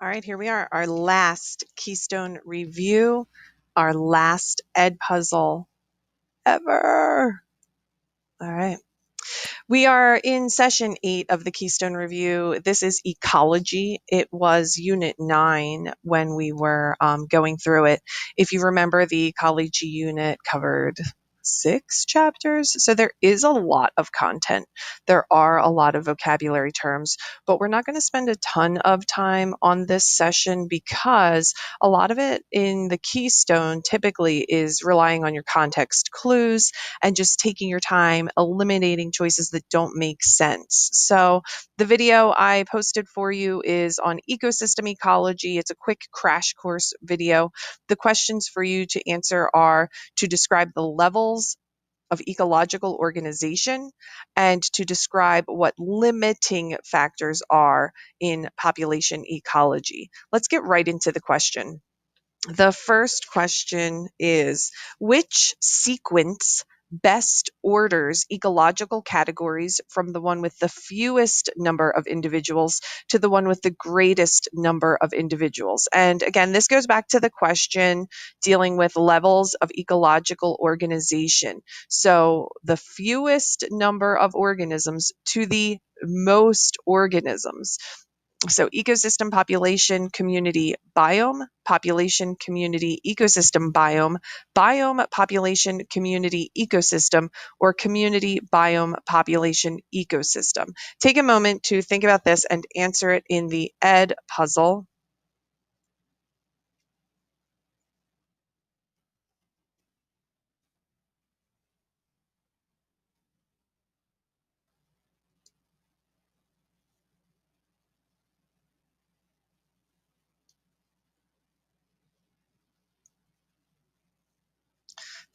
All right, here we are, our last Keystone review, our last ed puzzle ever. All right. We are in session 8 of the Keystone Review. This is ecology. It was unit 9 when we were going through it. If you remember, the ecology unit covered 6 chapters. So there is a lot of content. There are a lot of vocabulary terms, but we're not going to spend a ton of time on this session because a lot of it in the Keystone typically is relying on your context clues and just taking your time eliminating choices that don't make sense. So the video I posted for you is on ecosystem ecology. It's a quick crash course video. The questions for you to answer are to describe the levels of ecological organization and to describe what limiting factors are in population ecology. Let's get right into the question. The first question is, which sequence best orders ecological categories from the one with the fewest number of individuals to the one with the greatest number of individuals? And again, this goes back to the question dealing with levels of ecological organization. So the fewest number of organisms to the most organisms. So ecosystem, population, community, biome, population, community, ecosystem, biome, biome, population, community, ecosystem, or community, biome, population, ecosystem. Take a moment to think about this and answer it in the ed puzzle.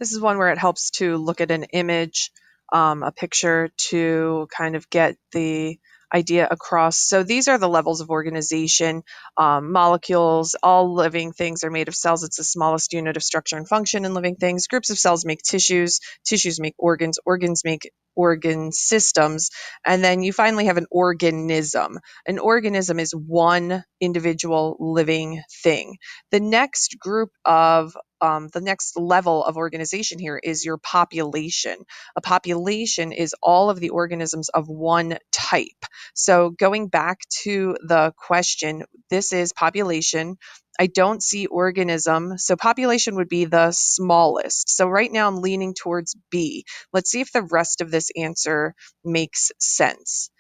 This is one where it helps to look at an image, a picture, to kind of get the idea across. So these are the levels of organization. Molecules, all living things are made of cells. It's the smallest unit of structure and function in living things. Groups of cells make tissues. Tissues make organs. Organs make organ systems. And then you finally have an organism. An organism is one individual living thing. The next group of the next level of organization here is your population. A population is all of the organisms of one type. So going back to the question, this is population. I don't see organism. So population would be the smallest. So right now I'm leaning towards B. Let's see if the rest of this answer makes sense.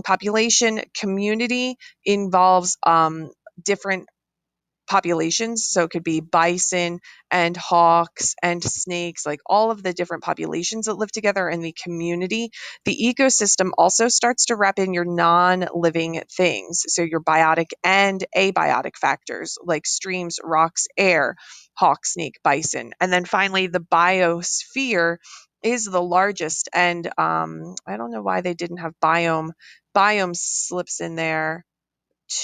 Population community involves different populations. So it could be bison and hawks and snakes, like all of the different populations that live together in the community. The ecosystem also starts to wrap in your non-living things. So your biotic and abiotic factors like streams, rocks, air, hawk, snake, bison. And then finally, the biosphere is the largest. And I don't know why they didn't have biome. Biome slips in there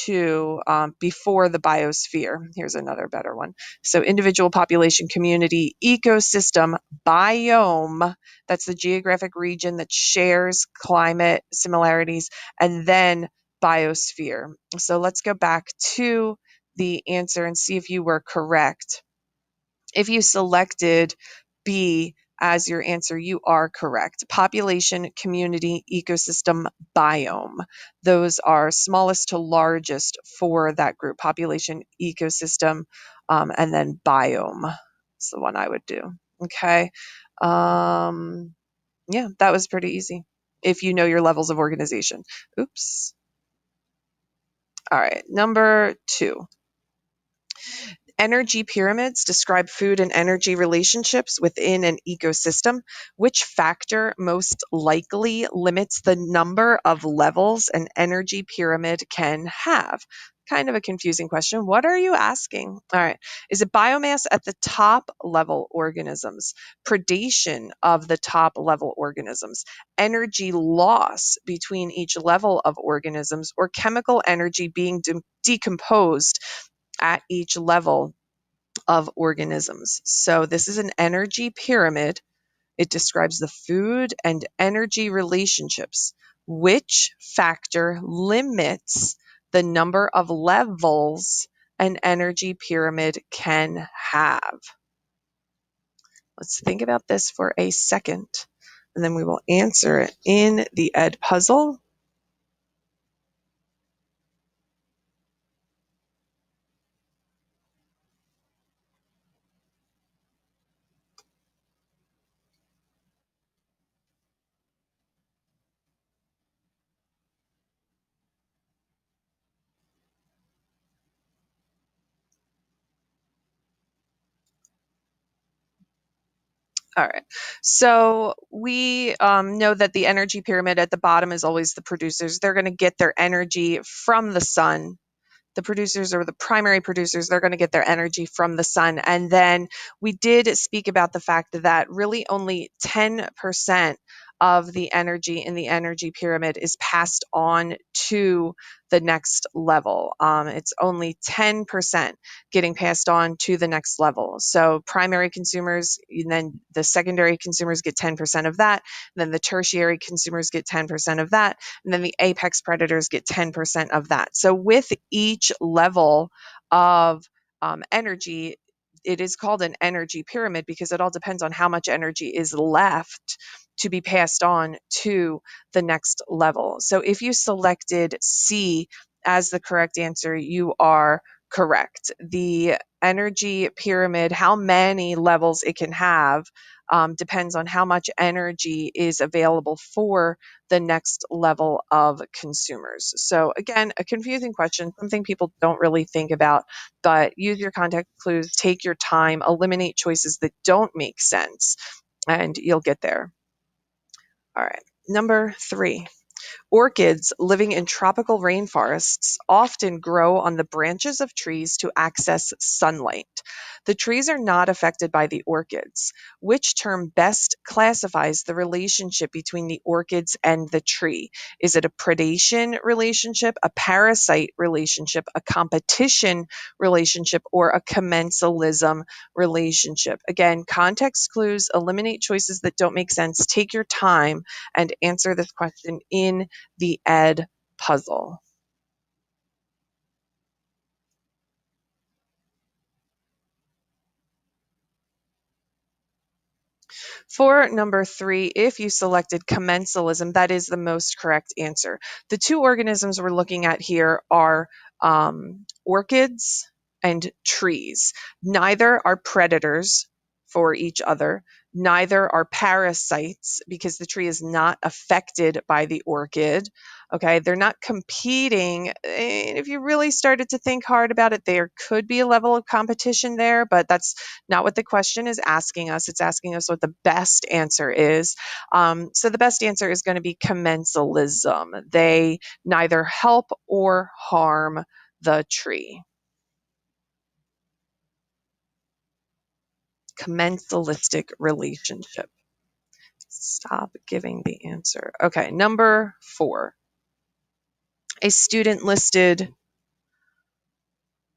to before the biosphere. Here's another better one. So individual, population, community, ecosystem, biome, that's the geographic region that shares climate similarities, and then biosphere. So let's go back to the answer and see if you were correct. If you selected B as your answer, you are correct. Population, community, ecosystem, biome. Those are smallest to largest for that group. Population, ecosystem, and then biome is the one I would do. Okay. Yeah, that was pretty easy if you know your levels of organization. Oops. All right, number 2. Energy pyramids describe food and energy relationships within an ecosystem. Which factor most likely limits the number of levels an energy pyramid can have? Kind of a confusing question. What are you asking? All right. Is it biomass at the top level organisms, predation of the top level organisms, energy loss between each level of organisms, or chemical energy being decomposed at each level of organisms? So this is an energy pyramid. It describes the food and energy relationships. Which factor limits the number of levels an energy pyramid can have? Let's think about this for a second, and then we will answer it in the Ed puzzle. All right. So we know that the energy pyramid at the bottom is always the producers. They're going to get their energy from the sun. The producers or the primary producers, they're going to get their energy from the sun. And then we did speak about the fact that really only 10% of the energy in the energy pyramid is passed on to the next level. It's only 10% getting passed on to the next level. So primary consumers, and then the secondary consumers get 10% of that. And then the tertiary consumers get 10% of that. And then the apex predators get 10% of that. So with each level of energy, it is called an energy pyramid because it all depends on how much energy is left to be passed on to the next level. So if you selected C as the correct answer, you are correct. The energy pyramid, how many levels it can have, depends on how much energy is available for the next level of consumers. So again, a confusing question, something people don't really think about, but use your context clues, take your time, eliminate choices that don't make sense, and you'll get there. All right, number 3. Orchids living in tropical rainforests often grow on the branches of trees to access sunlight. The trees are not affected by the orchids. Which term best classifies the relationship between the orchids and the tree? Is it a predation relationship, a parasite relationship, a competition relationship, or a commensalism relationship? Again, context clues, eliminate choices that don't make sense, take your time, and answer this question in the Ed puzzle. For number 3, if you selected commensalism, that is the most correct answer. The two organisms we're looking at here are orchids and trees. Neither are predators for each other. Neither are parasites because the tree is not affected by the orchid. Okay, they're not competing. If you really started to think hard about it, there could be a level of competition there, but that's not what the question is asking us. It's asking us what the best answer is. So the best answer is going to be commensalism. They neither help or harm the tree. Commensalistic relationship. Stop giving the answer. Okay, number 4. A student listed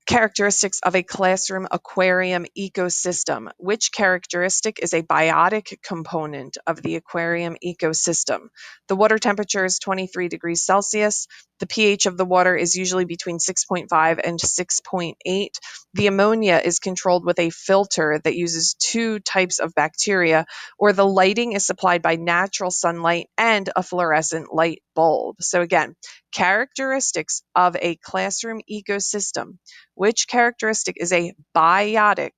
characteristics of a classroom aquarium ecosystem. Which characteristic is a biotic component of the aquarium ecosystem? The water temperature is 23 degrees Celsius. The pH of the water is usually between 6.5 and 6.8. The ammonia is controlled with a filter that uses 2 types of bacteria, or the lighting is supplied by natural sunlight and a fluorescent light bulb. So again, characteristics of a classroom ecosystem. Which characteristic is a biotic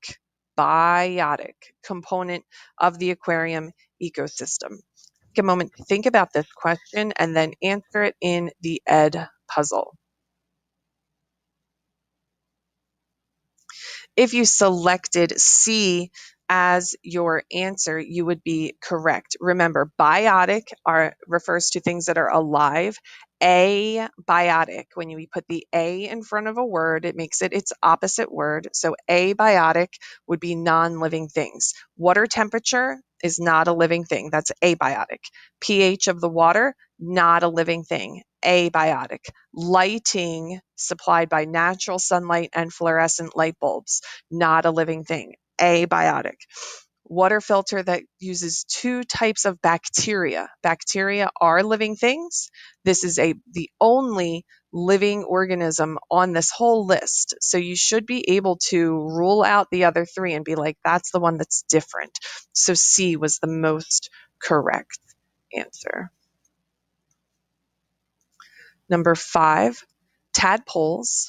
component of the aquarium ecosystem? Take a moment to think about this question and then answer it in the Ed puzzle. If you selected C as your answer, you would be correct. Remember, biotic refers to things that are alive. Abiotic, when you put the A in front of a word, it makes it its opposite word. So abiotic would be non-living things. Water temperature is not a living thing. That's abiotic. pH of the water, not a living thing. Abiotic. Lighting supplied by natural sunlight and fluorescent light bulbs, not a living thing. Abiotic. Water filter that uses 2 types of bacteria. Bacteria are living things. This is the only living organism on this whole list. So you should be able to rule out the other three and be like, that's the one that's different. So C was the most correct answer. Number 5, tadpoles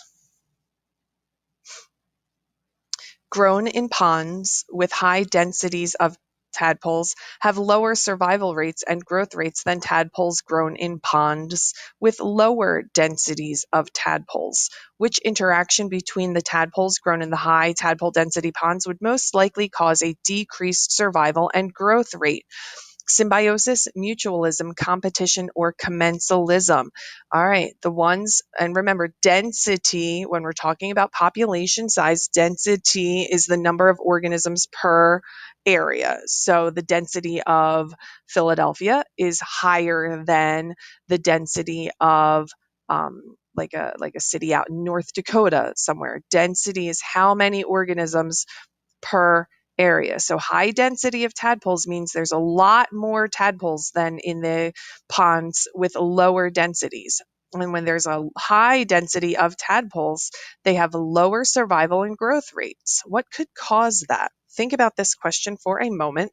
grown in ponds with high densities of tadpoles have lower survival rates and growth rates than tadpoles grown in ponds with lower densities of tadpoles. Which interaction between the tadpoles grown in the high tadpole density ponds would most likely cause a decreased survival and growth rate? Symbiosis, mutualism, competition, or commensalism. All right, the ones, and remember, density, when we're talking about population size, density is the number of organisms per area. So the density of Philadelphia is higher than the density of like a city out in North Dakota somewhere. Density is how many organisms per area. So high density of tadpoles means there's a lot more tadpoles than in the ponds with lower densities. And when there's a high density of tadpoles, they have lower survival and growth rates. What could cause that? Think about this question for a moment.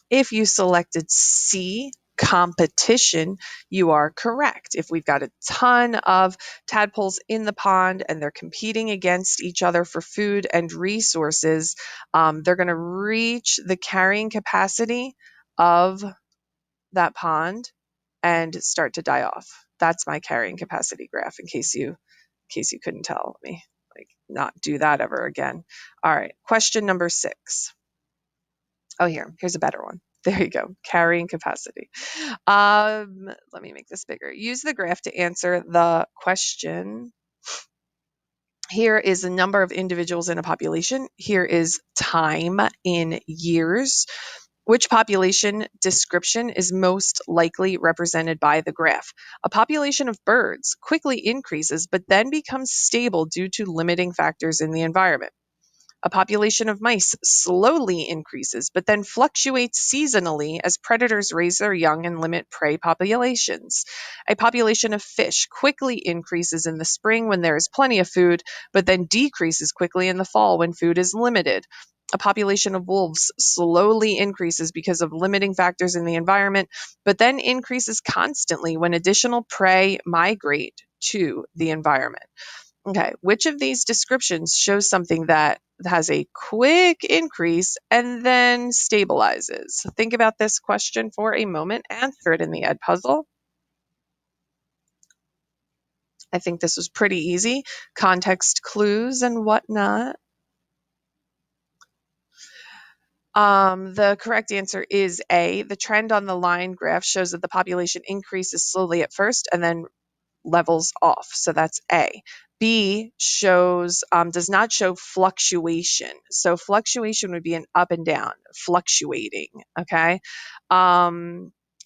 If you selected C, competition, you are correct. If we've got a ton of tadpoles in the pond and they're competing against each other for food and resources, they're going to reach the carrying capacity of that pond and start to die off. That's my carrying capacity graph, in case you couldn't tell. Let me not do that ever again. All right, question number 6. Oh, here's a better one. There you go. Carrying capacity. Let me make this bigger. Use the graph to answer the question. Here is the number of individuals in a population. Here is time in years. Which population description is most likely represented by the graph? A population of birds quickly increases but then becomes stable due to limiting factors in the environment. A population of mice slowly increases, but then fluctuates seasonally as predators raise their young and limit prey populations. A population of fish quickly increases in the spring when there is plenty of food, but then decreases quickly in the fall when food is limited. A population of wolves slowly increases because of limiting factors in the environment, but then increases constantly when additional prey migrate to the environment. Okay, which of these descriptions shows something that has a quick increase and then stabilizes? Think about this question for a moment. Answer it in the Ed puzzle. I think this was pretty easy. Context clues and whatnot. The correct answer is A. The trend on the line graph shows that the population increases slowly at first and then levels off. So that's A. B does not show fluctuation. So fluctuation would be an up and down, fluctuating. Okay.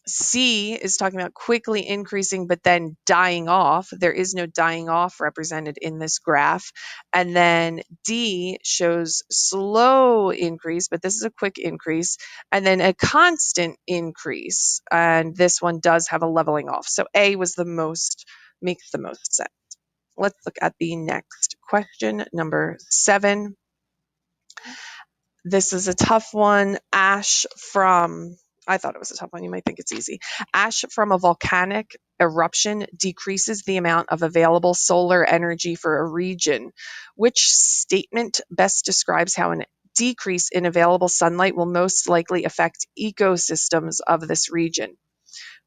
C is talking about quickly increasing but then dying off. There is no dying off represented in this graph. And then D shows slow increase, but this is a quick increase, and then a constant increase. And this one does have a leveling off. So A makes the most sense. Let's look at the next question, number 7. This is a tough one. I thought it was a tough one. You might think it's easy. Ash from a volcanic eruption decreases the amount of available solar energy for a region. Which statement best describes how a decrease in available sunlight will most likely affect ecosystems of this region?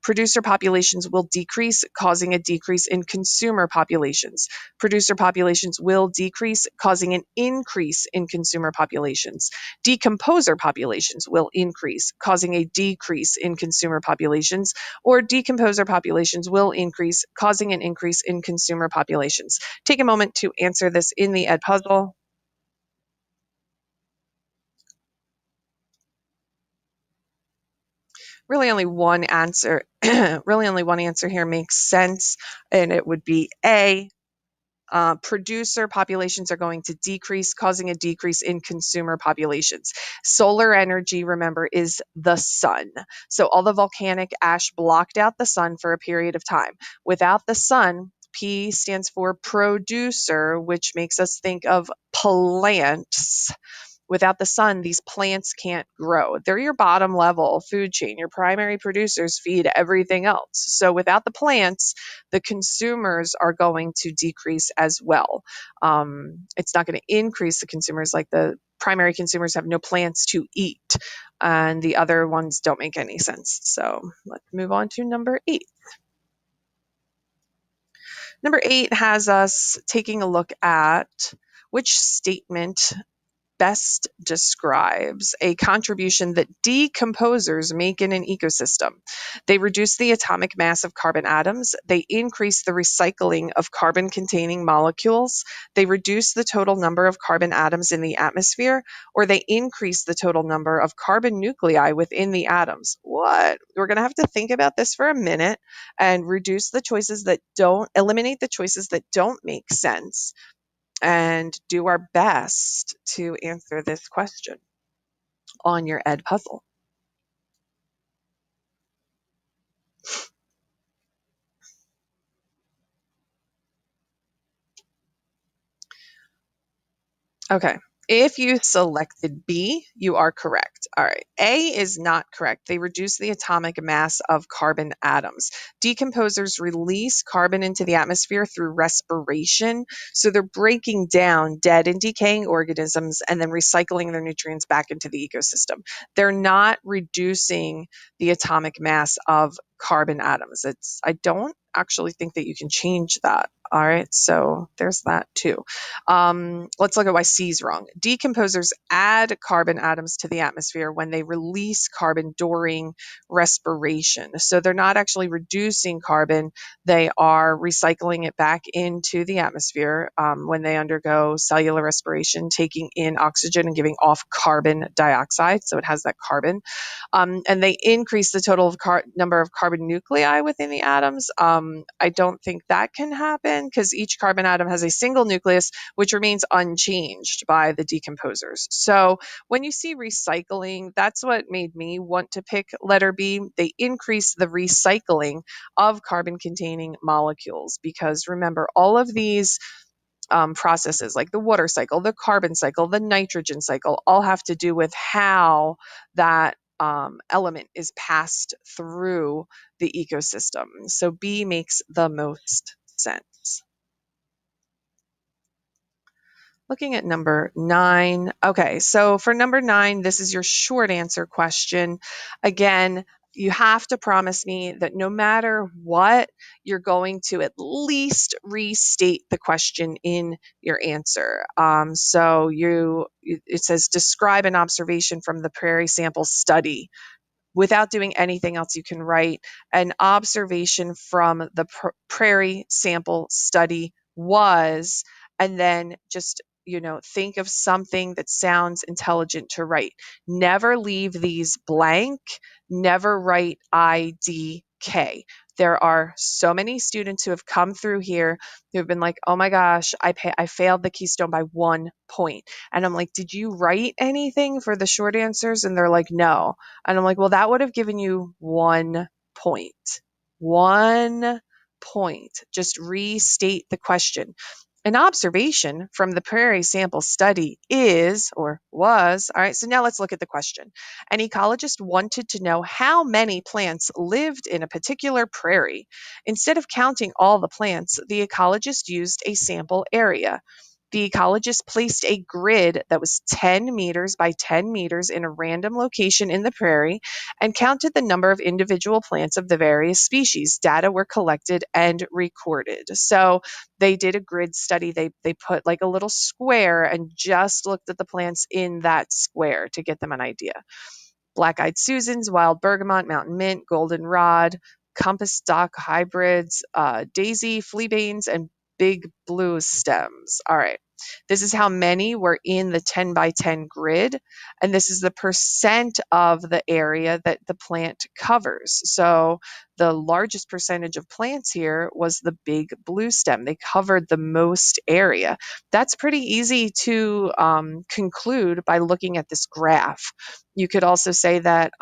Producer populations will decrease, causing a decrease in consumer populations. Producer populations will decrease, causing an increase in consumer populations. Decomposer populations will increase, causing a decrease in consumer populations, or decomposer populations will increase, causing an increase in consumer populations. Take a moment to answer this in the Ed puzzle. Really only one answer here makes sense, and it would be A. Producer populations are going to decrease, causing a decrease in consumer populations. Solar energy, remember, is the sun. So all the volcanic ash blocked out the sun for a period of time. Without the sun, P stands for producer, which makes us think of plants. Without the sun, these plants can't grow. They're your bottom level food chain. Your primary producers feed everything else. So without the plants, the consumers are going to decrease as well. It's not going to increase the consumers, like the primary consumers have no plants to eat, and the other ones don't make any sense. So let's move on to number 8. Number 8 has us taking a look at which statement best describes a contribution that decomposers make in an ecosystem. They reduce the atomic mass of carbon atoms, they increase the recycling of carbon containing molecules, they reduce the total number of carbon atoms in the atmosphere, or they increase the total number of carbon nuclei within the atoms. What? We're going to have to think about this for a minute and eliminate the choices that don't make sense and do our best to answer this question on your ed puzzle. Okay. If you selected B, you are correct. All right. A is not correct. They reduce the atomic mass of carbon atoms. Decomposers release carbon into the atmosphere through respiration. So they're breaking down dead and decaying organisms and then recycling their nutrients back into the ecosystem. They're not reducing the atomic mass of carbon atoms. I don't actually think that you can change that. All right. So there's that too. Let's look at why C is wrong. Decomposers add carbon atoms to the atmosphere when they release carbon during respiration. So they're not actually reducing carbon, they are recycling it back into the atmosphere when they undergo cellular respiration, taking in oxygen and giving off carbon dioxide. So it has that carbon. And they increase the total number of carbon nuclei within the atoms. I don't think that can happen because each carbon atom has a single nucleus, which remains unchanged by the decomposers. So when you see recycling, that's what made me want to pick letter B. They increase the recycling of carbon containing molecules because remember, all of these processes like the water cycle, the carbon cycle, the nitrogen cycle all have to do with how that element is passed through the ecosystem. So B makes the most sense. Looking at number 9. Okay, so for number 9, this is your short answer question. Again, you have to promise me that no matter what, you're going to at least restate the question in your answer. It says describe an observation from the prairie sample study. Without doing anything else, you can write an observation from the prairie sample study was, and then just think of something that sounds intelligent to write. Never leave these blank. Never write IDK. There are so many students who have come through here who have been like, oh my gosh, I failed the Keystone by 1 point. And I'm like, did you write anything for the short answers? And they're like, no. And I'm like, well, that would have given you 1 point. 1 point. Just restate the question. An observation from the prairie sample study is, or was, all right, so now let's look at the question. An ecologist wanted to know how many plants lived in a particular prairie. Instead of counting all the plants, the ecologist used a sample area. The ecologist placed a grid that was 10 meters by 10 meters in a random location in the prairie and counted the number of individual plants of the various species. Data were collected and recorded. So they did a grid study. They put like a little square and just looked at the plants in that square to get them an idea. Black-eyed Susans, wild bergamot, mountain mint, goldenrod, compass dock hybrids, daisy, fleabanes, and big blue stems. All right. This is how many were in the 10 by 10 grid, and this is the percent of the area that the plant covers. So the largest percentage of plants here was the big blue stem. They covered the most area. That's pretty easy to conclude by looking at this graph. You could also say that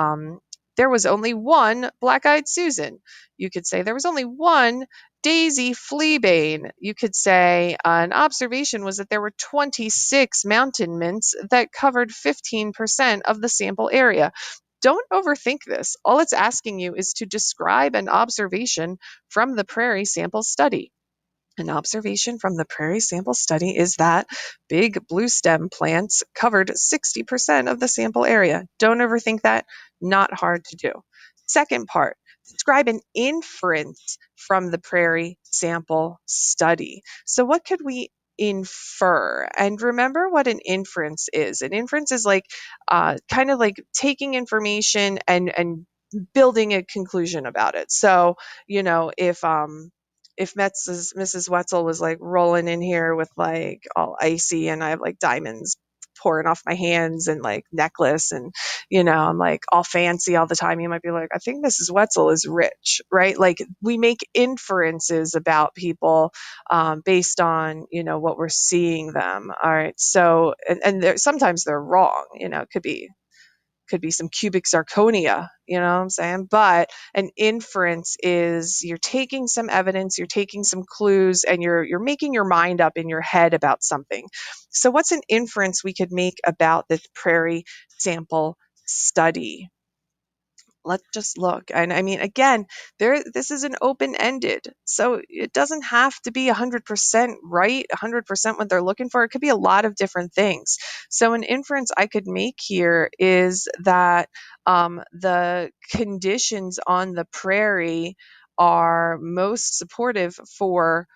there was only one black-eyed Susan. You could say there was only one Daisy fleabane. You could say an observation was that there were 26 mountain mints that covered 15% of the sample area. Don't overthink this. All it's asking you is to describe an observation from the prairie sample study. An observation from the prairie sample study is that big blue stem plants covered 60% of the sample area. Don't overthink that. Not hard to do. Second part, describe an inference from the prairie sample study. So what could we infer? And remember what an inference is. An inference is like kind of like taking information and building a conclusion about it. So, if Mrs. Wetzel was like rolling in here with like all icy and I have like diamonds pouring off my hands and like necklace and I'm like all fancy all the time, you might be like, I think Mrs. Wetzel is rich, right? Like we make inferences about people based on what we're seeing them. All right. So and sometimes they're wrong, it could be some cubic zirconia, you know what I'm saying? But an inference is you're taking some evidence, you're taking some clues, and you're making your mind up in your head about something. So what's an inference we could make about this prairie sample study? Let's just look. And I mean, again, this is an open-ended, so it doesn't have to be 100% right, 100% what they're looking for. It could be a lot of different things. So an inference I could make here is that the conditions on the prairie are most supportive for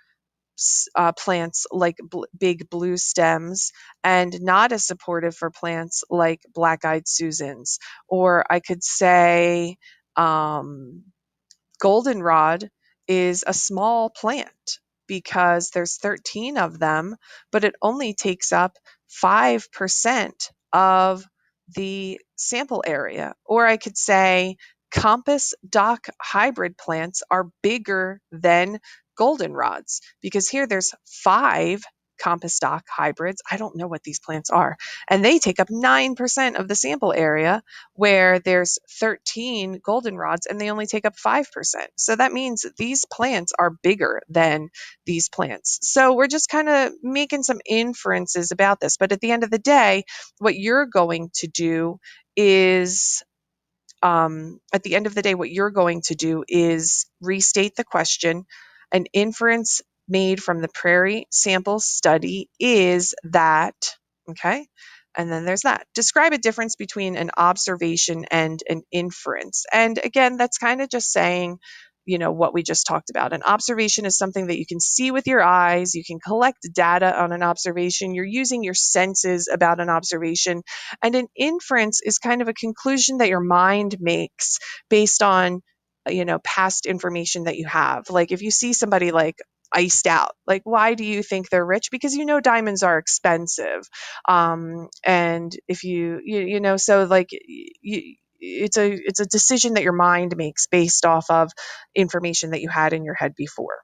plants like big blue stems and not as supportive for plants like black-eyed Susans. Or I could say um, goldenrod is a small plant because there's 13 of them, but it only takes up 5% of the sample area. Or I could say compass dock hybrid plants are bigger than goldenrods because here there's 5 compass dock hybrids. I don't know what these plants are. And they take up 9% of the sample area where there's 13 goldenrods and they only take up 5%. So that means these plants are bigger than these plants. So we're just kind of making some inferences about this. But at the end of the day, what you're going to do is restate the question. An inference made from the prairie sample study is that, okay? And then there's that. Describe a difference between an observation and an inference. And again, that's kind of just saying, what we just talked about. An observation is something that you can see with your eyes. You can collect data on an observation. You're using your senses about an observation. And an inference is kind of a conclusion that your mind makes based on, past information that you have. Like if you see somebody like iced out, like why do you think they're rich? Because diamonds are expensive. And if so like it's a decision that your mind makes based off of information that you had in your head before.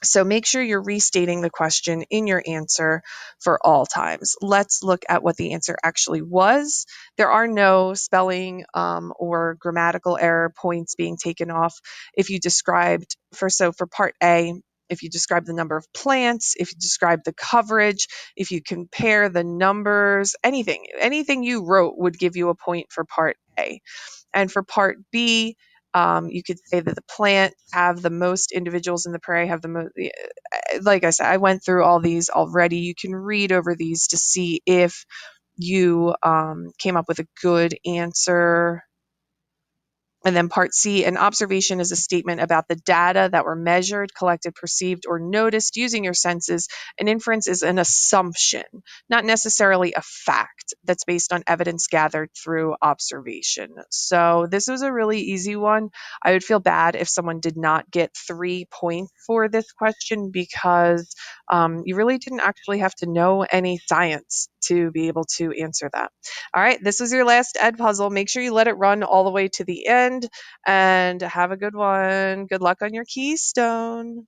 So make sure you're restating the question in your answer for all times. Let's look at what the answer actually was. There are no spelling or grammatical error points being taken off if you described for part A, if you describe the number of plants, if you describe the coverage, if you compare the numbers, anything you wrote would give you a point for part A. And for part B, you could say that the plant have the most individuals in the prairie have the most. Like I said, I went through all these already. You can read over these to see if you came up with a good answer. And then part C, an observation is a statement about the data that were measured, collected, perceived, or noticed using your senses. An inference is an assumption, not necessarily a fact that's based on evidence gathered through observation. So this was a really easy one. I would feel bad if someone did not get 3 points for this question because you really didn't actually have to know any science to be able to answer that. All right, this was your last ed puzzle. Make sure you let it run all the way to the end and have a good one. Good luck on your Keystone.